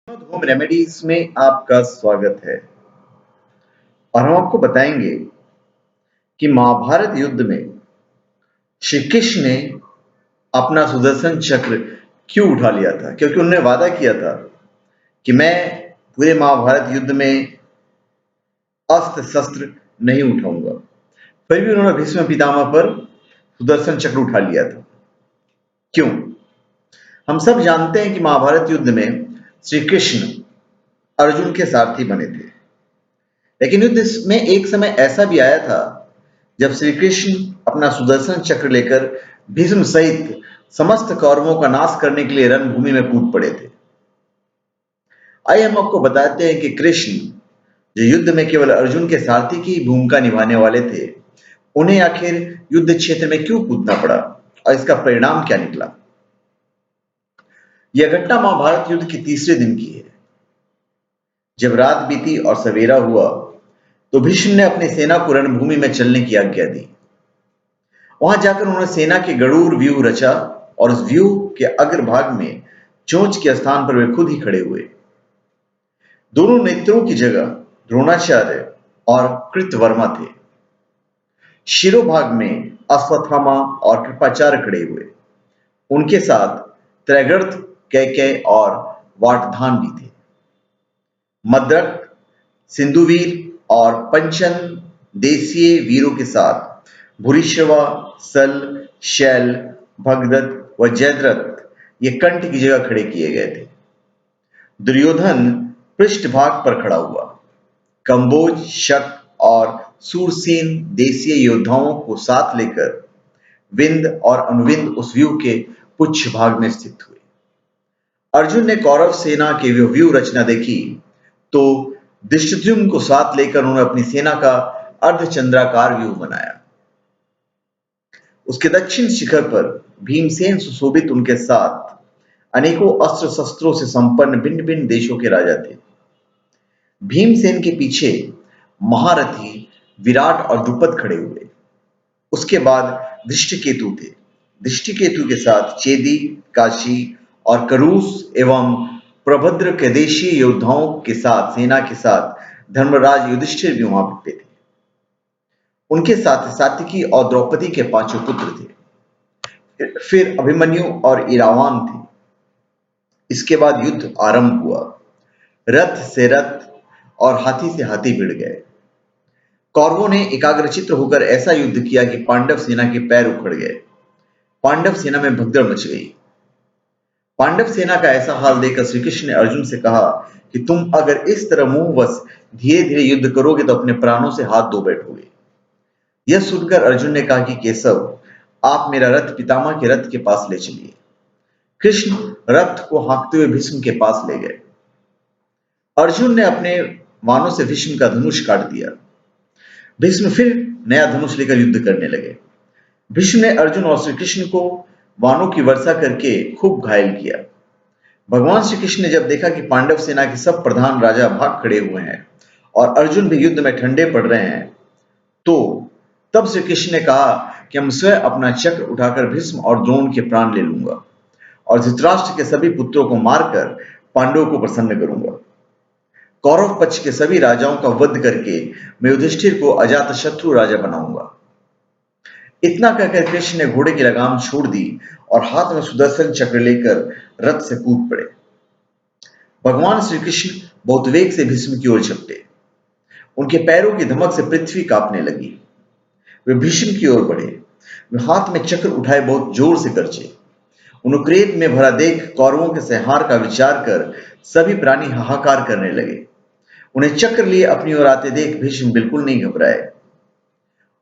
Home remedies में आपका स्वागत है और हम आपको बताएंगे कि महाभारत युद्ध में श्री कृष्ण ने अपना सुदर्शन चक्र क्यों उठा लिया था, क्योंकि उन्होंने वादा किया था कि मैं पूरे महाभारत युद्ध में अस्त्र शस्त्र नहीं उठाऊंगा। फिर भी उन्होंने भीष्म पितामह पर सुदर्शन चक्र उठा लिया था। क्यों? हम सब जानते हैं कि महाभारत युद्ध में श्री कृष्ण अर्जुन के सारथी बने थे, लेकिन युद्ध में एक समय ऐसा भी आया था जब श्री कृष्ण अपना सुदर्शन चक्र लेकर भीष्म सहित समस्त कौरवों का नाश करने के लिए रणभूमि में कूद पड़े थे। आइए हम आपको बताते हैं कि कृष्ण, जो युद्ध में केवल अर्जुन के सारथी की भूमिका निभाने वाले थे, उन्हें आखिर युद्ध क्षेत्र में क्यों कूदना पड़ा और इसका परिणाम क्या निकला। यह घटना महाभारत युद्ध के तीसरे दिन की है। जब रात बीती और सवेरा हुआ तो भीष्म ने अपनी सेना को रणभूमि में चलने की आज्ञा दी। वहां जाकर उन्होंने सेना के गरुड़ व्यूह रचा और उस व्यूह के अग्रभाग में चोंच के स्थान पर वे खुद ही खड़े हुए। दोनों नेत्रों की जगह द्रोणाचार्य और कृतवर्मा थे। शिरोभाग में अश्वत्थामा और कृपाचार्य खड़े हुए। उनके साथ त्रैगर्त, कैकेय और वाटधान भी थे। मद्रक, सिंधुवीर और पंचन देशीय वीरों के साथ भूरिश्रवा, सल, शैल, भगदत्त व जयद्रथ ये कंठ की जगह खड़े किए गए थे। दुर्योधन पृष्ठभाग पर खड़ा हुआ। कंबोज, शक और सूरसेन देशीय योद्धाओं को साथ लेकर विंद और अनुविंद उस व्यूह के पुच्छ भाग में स्थित हुए। अर्जुन ने कौरव सेना के व्यूह रचना देखी तो धृष्टद्युम्न को साथ लेकर उन्होंने अपनी सेना का अर्धचंद्राकार व्यूह बनाया। उसके दक्षिण शिखर पर भीमसेन सुशोभित, उनके साथ अनेकों अस्त्र शस्त्रों से संपन्न भिन्न भिन्न देशों के राजा थे। भीमसेन के पीछे महारथी विराट और द्रुपद खड़े हुए। उसके बाद दृष्टिकेतु थे। दृष्टिकेतु के साथ चेदी, काशी और करूस एवं प्रभद्र के देशीय योद्धाओं के साथ सेना के साथ धर्मराज युधिष्ठिर भी वहां पे थे। उनके साथ सात्विकी और द्रौपदी के पांचों पुत्र थे। फिर अभिमन्यु और इरावान थे। इसके बाद युद्ध आरंभ हुआ। रथ से रथ और हाथी से हाथी भिड़ गए। कौरवों ने एकाग्रचित्त होकर ऐसा युद्ध किया कि पांडव सेना के पैर उखड़ गए। पांडव सेना में भगदड़ मच गई। पांडव सेना का ऐसा हाल देखकर श्री कृष्ण ने अर्जुन से कहा कि तुम अगर इस तरह मुंहवश धीरे धीरे युद्ध करोगे तो अपने प्राणों से हाथ धो बैठोगे। यह सुनकर अर्जुन ने कहा कि केशव, आप मेरा रथ पितामह के रथ के पास ले चलिए। कृष्ण रथ को हाँकते हुए भीष्म के पास ले गए। अर्जुन ने अपने बाणों से भीष्म का धनुष काट दिया। भीष्म फिर नया धनुष लेकर युद्ध करने लगे। भीष्म ने अर्जुन और श्री कृष्ण को बाणों की वर्षा करके खूब घायल किया। भगवान श्री कृष्ण ने जब देखा कि पांडव सेना के सब प्रधान राजा भाग खड़े हुए हैं और अर्जुन भी युद्ध में ठंडे पड़ रहे हैं, तो तब श्री कृष्ण ने कहा कि हम स्वयं अपना चक्र उठाकर भीष्म और द्रोण के प्राण ले लूंगा और धृतराष्ट्र के सभी पुत्रों को मारकर पांडवों को प्रसन्न करूंगा। कौरव पक्ष के सभी राजाओं का वध करके मैं युधिष्ठिर को अजातशत्रु राजा बनाऊंगा। इतना कहकर कृष्ण ने घोड़े की लगाम छोड़ दी और हाथ में सुदर्शन चक्र लेकर रथ से कूद पड़े। भगवान श्री कृष्ण बहुत वेग से भीष्म की ओर झपटे। उनके पैरों की धमक से पृथ्वी कांपने लगी। वे भीष्म की ओर बढ़े। वे हाथ में चक्र उठाए बहुत जोर से गरजे। उन्हें क्रोध में भरा देख कौरवों के संहार का विचार कर सभी प्राणी हाहाकार करने लगे। उन्हें चक्र लिए अपनी ओर आते देख भीष्म बिल्कुल नहीं घबराए।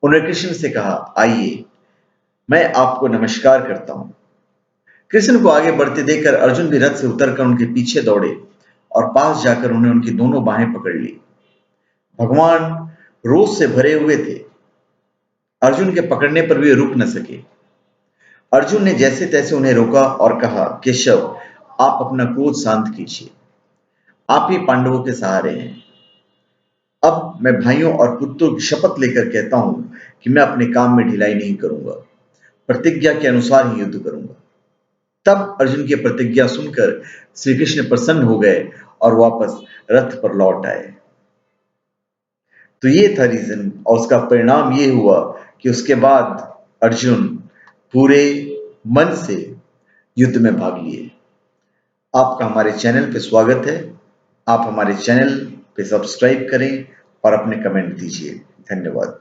उन्होंने कृष्ण से कहा, आइए, मैं आपको नमस्कार करता हूं। कृष्ण को आगे बढ़ते देखकर अर्जुन भी रथ से उतरकर उनके पीछे दौड़े और पास जाकर उन्हें उनकी दोनों बाहें पकड़ ली। भगवान रोष से भरे हुए थे। अर्जुन के पकड़ने पर भी रुक न सके। अर्जुन ने जैसे तैसे उन्हें रोका और कहा, केशव, आप अपना क्रोध शांत कीजिए। आप ही पांडवों के सहारे हैं। अब मैं भाइयों और पुत्रों की शपथ लेकर कहता हूं कि मैं अपने काम में ढिलाई नहीं करूंगा, प्रतिज्ञा के अनुसार ही युद्ध करूंगा। तब अर्जुन की प्रतिज्ञा सुनकर श्री कृष्ण प्रसन्न हो गए और वापस रथ पर लौट आए। तो ये था रीजन, और उसका परिणाम ये हुआ कि उसके बाद अर्जुन पूरे मन से युद्ध में भाग लिए। आपका हमारे चैनल पे स्वागत है। आप हमारे चैनल पे सब्सक्राइब करें और अपने कमेंट दीजिए। धन्यवाद।